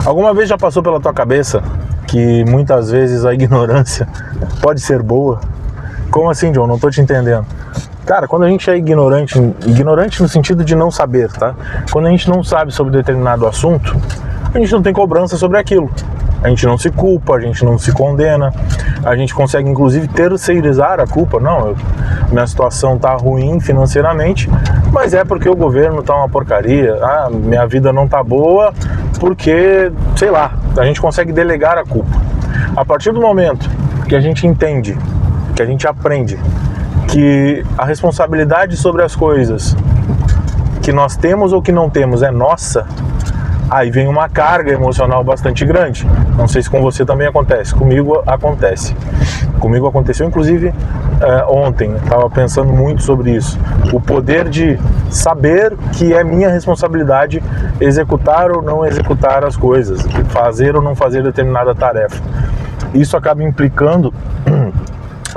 Alguma vez já passou pela tua cabeça que muitas vezes a ignorância pode ser boa? Como assim, John? Não tô te entendendo. Cara, quando a gente é ignorante no sentido de não saber, tá? Quando a gente não sabe sobre determinado assunto, a gente não tem cobrança sobre aquilo. A gente não se culpa, a gente não se condena, a gente consegue inclusive terceirizar a culpa. Não, minha situação tá ruim financeiramente, mas é porque o governo tá uma porcaria, minha vida não tá boa porque, sei lá, a gente consegue delegar a culpa. A partir do momento que a gente entende, que a gente aprende que a responsabilidade sobre as coisas que nós temos ou que não temos é nossa, aí vem uma carga emocional bastante grande. Não sei se com você também acontece. Comigo acontece. Comigo aconteceu, inclusive, ontem. Estava pensando muito sobre isso. O poder de saber que é minha responsabilidade executar ou não executar as coisas, fazer ou não fazer determinada tarefa. Isso acaba implicando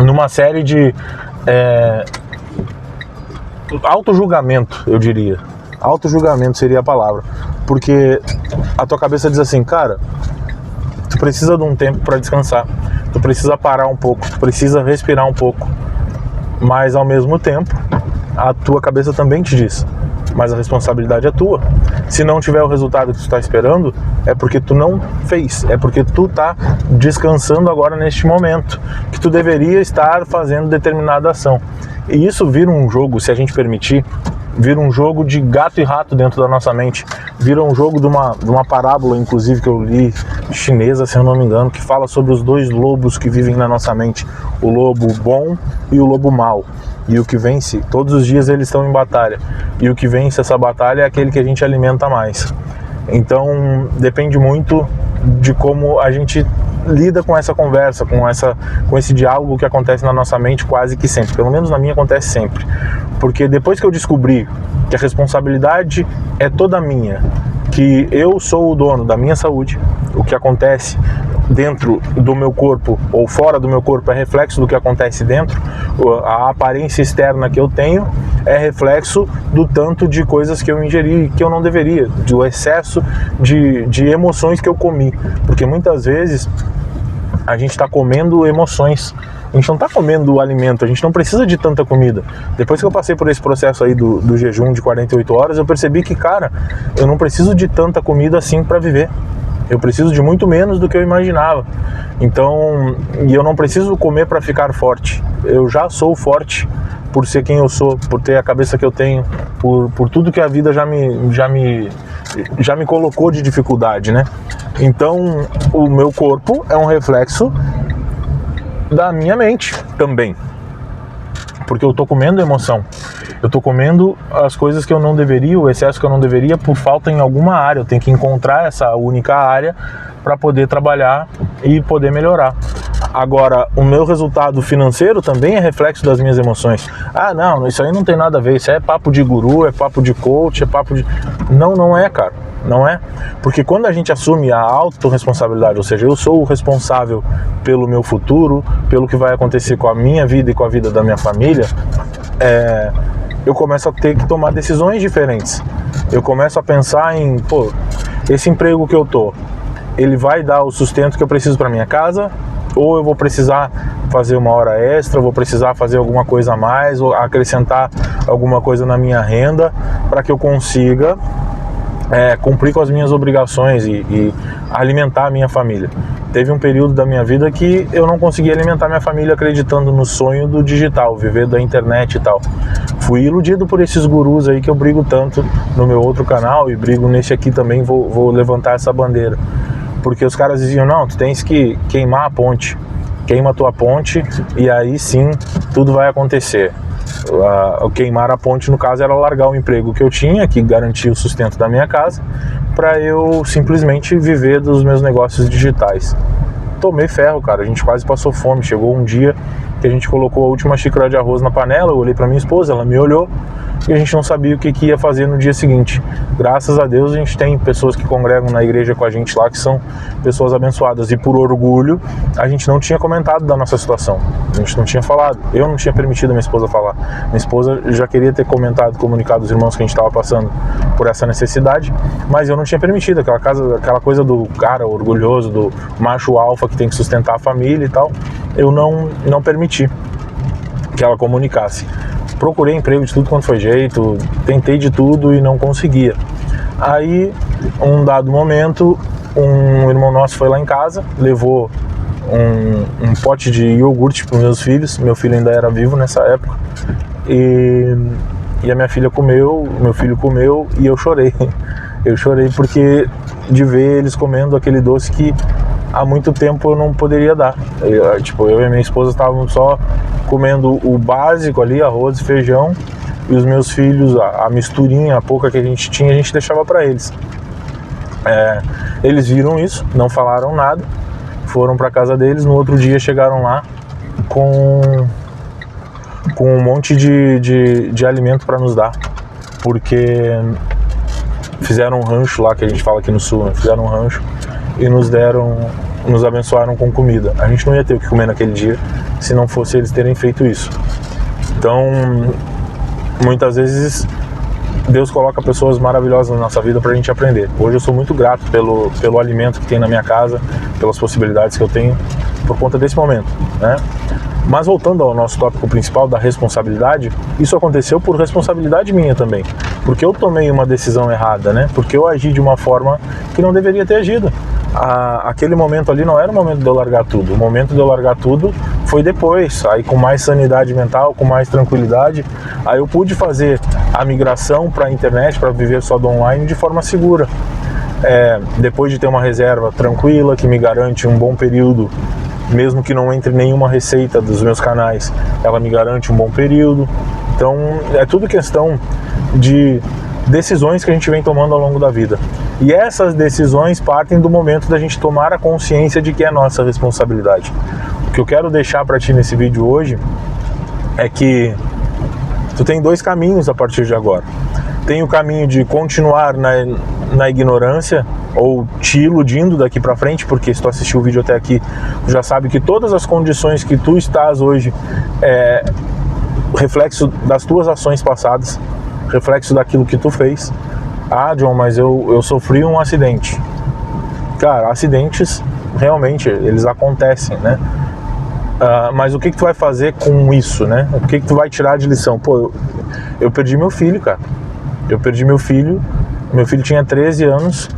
numa série de autojulgamento, eu diria. Autojulgamento seria a palavra. Porque a tua cabeça diz assim, cara, tu precisa de um tempo para descansar, tu precisa parar um pouco, tu precisa respirar um pouco, mas ao mesmo tempo a tua cabeça também te diz, mas a responsabilidade é tua. Se não tiver o resultado que tu está esperando, é porque tu não fez, é porque tu tá descansando agora neste momento, que tu deveria estar fazendo determinada ação. E isso vira um jogo, se a gente permitir, vira um jogo de gato e rato dentro da nossa mente, vira um jogo de uma parábola, inclusive, que eu li, chinesa, se eu não me engano, que fala sobre os dois lobos que vivem na nossa mente, o lobo bom e o lobo mau. E o que vence, todos os dias eles estão em batalha, e o que vence essa batalha é aquele que a gente alimenta mais. Então depende muito de como a gente lida com essa conversa, com esse diálogo que acontece na nossa mente quase que sempre, pelo menos na minha acontece sempre, porque depois que eu descobri que a responsabilidade é toda minha, que eu sou o dono da minha saúde, o que acontece dentro do meu corpo ou fora do meu corpo é reflexo do que acontece dentro, a aparência externa que eu tenho é reflexo do tanto de coisas que eu ingeri que eu não deveria, do excesso de emoções que eu comi, porque muitas vezes a gente está comendo emoções, a gente não está comendo alimento, a gente não precisa de tanta comida. Depois que eu passei por esse processo aí do jejum de 48 horas, eu percebi que, cara, eu não preciso de tanta comida assim para viver. Eu preciso de muito menos do que eu imaginava. Então, e eu não preciso comer para ficar forte. Eu já sou forte por ser quem eu sou, por ter a cabeça que eu tenho, por tudo que a vida já me colocou de dificuldade, né? Então, o meu corpo é um reflexo da minha mente também. Porque eu tô comendo emoção. Eu tô comendo as coisas que eu não deveria, o excesso que eu não deveria, por falta em alguma área. Eu tenho que encontrar essa única área para poder trabalhar e poder melhorar. Agora, o meu resultado financeiro também é reflexo das minhas emoções. Não, isso aí não tem nada a ver. Isso aí é papo de guru, é papo de coach, é papo de... Não é, cara. Não é? Porque quando a gente assume a autorresponsabilidade, ou seja, eu sou o responsável pelo meu futuro, pelo que vai acontecer com a minha vida e com a vida da minha família, eu começo a ter que tomar decisões diferentes. Eu começo a pensar em, esse emprego que eu tô, ele vai dar o sustento que eu preciso para minha casa, ou eu vou precisar fazer uma hora extra, vou precisar fazer alguma coisa a mais, ou acrescentar alguma coisa na minha renda para que eu consiga cumprir com as minhas obrigações e alimentar a minha família. Teve um período da minha vida que eu não conseguia alimentar minha família acreditando no sonho do digital, viver da internet e tal. Fui iludido por esses gurus aí que eu brigo tanto no meu outro canal e brigo nesse aqui também, vou levantar essa bandeira. Porque os caras diziam, não, tu tens que queimar a ponte, queima a tua ponte e aí sim tudo vai acontecer. Queimar a ponte, no caso, era largar o emprego que eu tinha, que garantia o sustento da minha casa, para eu simplesmente viver dos meus negócios digitais. Tomei ferro, cara, a gente quase passou fome. Chegou um dia que a gente colocou a última xícara de arroz na panela. Eu olhei para minha esposa, ela me olhou, e a gente não sabia o que ia fazer no dia seguinte. Graças a Deus a gente tem pessoas que congregam na igreja com a gente lá, que são pessoas abençoadas, e por orgulho a gente não tinha comentado da nossa situação, a gente não tinha falado, eu não tinha permitido a minha esposa falar. Minha esposa já queria ter comunicado os irmãos que a gente estava passando por essa necessidade, mas eu não tinha permitido. Aquela coisa do cara orgulhoso, do macho alfa que tem que sustentar a família e tal, eu não permiti que ela comunicasse. Procurei emprego de tudo quanto foi jeito, tentei de tudo e não conseguia. Aí, um dado momento, um irmão nosso foi lá em casa, levou um pote de iogurte para os meus filhos. Meu filho ainda era vivo nessa época, e a minha filha comeu, meu filho comeu, e eu chorei. Eu chorei porque de ver eles comendo aquele doce que há muito tempo eu não poderia dar. Eu e a minha esposa estávamos só comendo o básico ali, arroz e feijão, e os meus filhos, a misturinha, a pouca que a gente tinha, a gente deixava para eles. Eles viram isso, não falaram nada, foram para casa deles. No outro dia chegaram lá com um monte de alimento para nos dar, porque fizeram um rancho lá, que a gente fala aqui no sul, né? Fizeram um rancho e nos abençoaram com comida. A gente não ia ter o que comer naquele dia se não fosse eles terem feito isso. Então, muitas vezes Deus coloca pessoas maravilhosas na nossa vida para a gente aprender. Hoje eu sou muito grato pelo alimento que tem na minha casa, pelas possibilidades que eu tenho por conta desse momento, né? Mas voltando ao nosso tópico principal da responsabilidade, isso aconteceu por responsabilidade minha também, porque eu tomei uma decisão errada, né? Porque eu agi de uma forma que não deveria ter agido. Aquele momento ali não era o momento de eu largar tudo. O momento de eu largar tudo foi depois, aí com mais sanidade mental, com mais tranquilidade. Aí eu pude fazer a migração para a internet, para viver só do online de forma segura. Depois de ter uma reserva tranquila, que me garante um bom período, mesmo que não entre nenhuma receita dos meus canais, ela me garante um bom período. Então é tudo questão de decisões que a gente vem tomando ao longo da vida. E essas decisões partem do momento da gente tomar a consciência de que é nossa responsabilidade. O que eu quero deixar para ti nesse vídeo hoje é que tu tem dois caminhos a partir de agora. Tem o caminho de continuar na ignorância, ou te iludindo daqui para frente, porque se tu assistiu o vídeo até aqui, tu já sabe que todas as condições que tu estás hoje é reflexo das tuas ações passadas, reflexo daquilo que tu fez. Ah, John, mas eu sofri um acidente. Cara, acidentes realmente eles acontecem, né? Mas o que tu vai fazer com isso, né? O que tu vai tirar de lição? Pô, eu perdi meu filho, cara. Eu perdi meu filho tinha 13 anos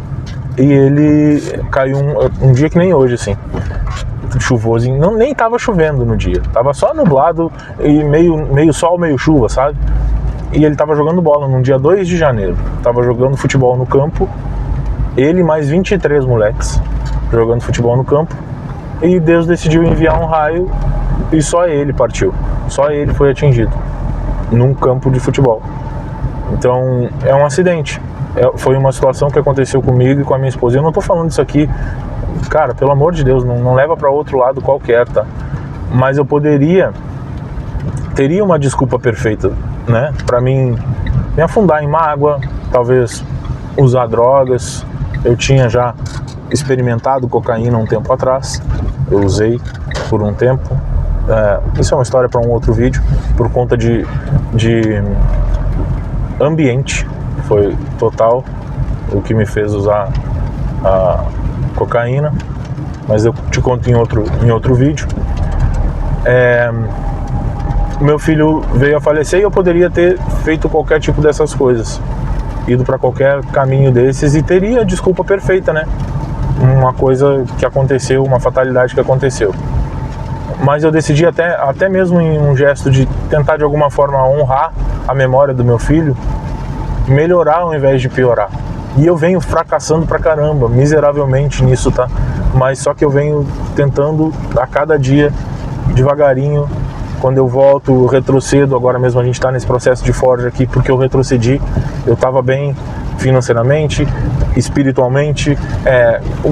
e ele caiu um dia que nem hoje, assim, chuvoso. Nem tava chovendo no dia, tava só nublado e meio sol, meio chuva, sabe? E ele tava jogando bola num dia 2 de janeiro, tava jogando futebol no campo, ele mais 23 moleques jogando futebol no campo, e Deus decidiu enviar um raio e só ele partiu, só ele foi atingido num campo de futebol. Então é um acidente, foi uma situação que aconteceu comigo e com a minha esposa. Eu não tô falando isso aqui, cara, pelo amor de Deus, não leva para outro lado qualquer, tá? Mas eu teria uma desculpa perfeita, né, para mim me afundar em mágoa, talvez usar drogas. Eu tinha já experimentado cocaína um tempo atrás, eu usei por um tempo. Isso é uma história para um outro vídeo, por conta de ambiente, foi total o que me fez usar a cocaína, mas eu te conto em outro vídeo. Meu filho veio a falecer e eu poderia ter feito qualquer tipo dessas coisas, ido para qualquer caminho desses, e teria a desculpa perfeita, né? Uma coisa que aconteceu, uma fatalidade que aconteceu. Mas eu decidi até mesmo em um gesto de tentar de alguma forma honrar a memória do meu filho, melhorar ao invés de piorar. E eu venho fracassando pra caramba, miseravelmente nisso, tá? Mas só que eu venho tentando a cada dia, devagarinho. Quando eu volto, eu retrocedo. Agora mesmo a gente tá nesse processo de forja aqui, porque eu retrocedi. Eu tava bem financeiramente, espiritualmente,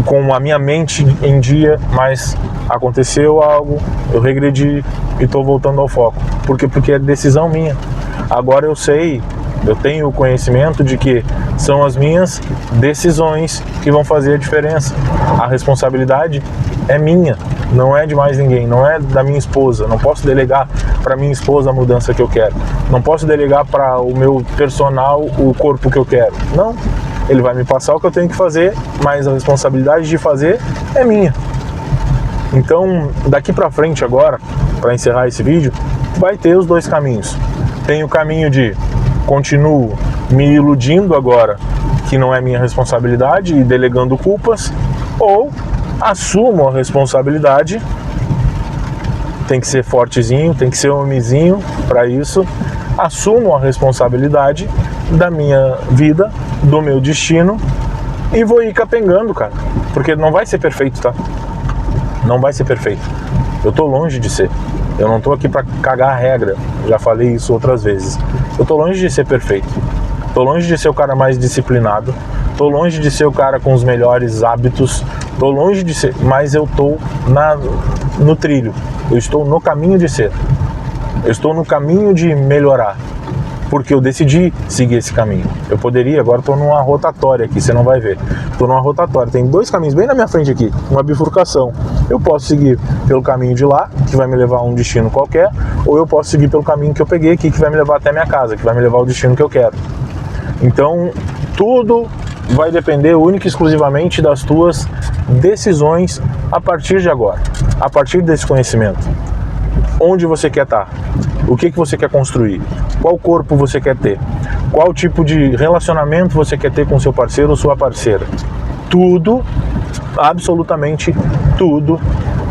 com a minha mente em dia, mas aconteceu algo, eu regredi e estou voltando ao foco. Por quê? Porque é decisão minha. Agora eu sei, eu tenho o conhecimento de que são as minhas decisões que vão fazer a diferença. A responsabilidade é minha, não é de mais ninguém, não é da minha esposa. Não posso delegar para minha esposa a mudança que eu quero. Não posso delegar para o meu personal o corpo que eu quero. Não, ele vai me passar o que eu tenho que fazer, mas a responsabilidade de fazer é minha. Então, daqui para frente agora, para encerrar esse vídeo, vai ter os dois caminhos. Tem o caminho de continuo me iludindo agora que não é minha responsabilidade e delegando culpas, ou assumo a responsabilidade. Tem que ser fortezinho, tem que ser homenzinho para isso. Assumo a responsabilidade da minha vida, do meu destino, e vou ir capengando, cara, porque não vai ser perfeito, tá? Não vai ser perfeito. Eu tô longe de ser. Eu não tô aqui para cagar a regra. Já falei isso outras vezes. Eu tô longe de ser perfeito. Tô longe de ser o cara mais disciplinado. Tô longe de ser o cara com os melhores hábitos. Tô longe de ser, mas eu tô no trilho. Eu estou no caminho de ser. Eu estou no caminho de melhorar. Porque eu decidi seguir esse caminho. Eu poderia, agora estou numa rotatória aqui, você não vai ver. Estou numa rotatória, tem dois caminhos bem na minha frente aqui, uma bifurcação. Eu posso seguir pelo caminho de lá, que vai me levar a um destino qualquer, ou eu posso seguir pelo caminho que eu peguei aqui, que vai me levar até minha casa, que vai me levar ao destino que eu quero. Então, tudo vai depender única e exclusivamente das tuas decisões a partir de agora, a partir desse conhecimento. Onde você quer estar? O que você quer construir? Qual corpo você quer ter? Qual tipo de relacionamento você quer ter com seu parceiro ou sua parceira? Tudo, absolutamente tudo,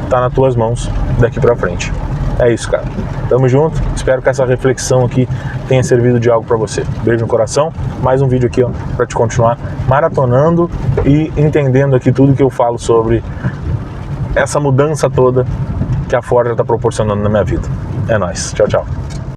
tá nas tuas mãos daqui pra frente. É isso, cara. Tamo junto. Espero que essa reflexão aqui tenha servido de algo pra você. Beijo no coração. Mais um vídeo aqui, ó, pra te continuar maratonando e entendendo aqui tudo que eu falo sobre essa mudança toda que a Forja está proporcionando na minha vida. É nóis. Tchau, tchau.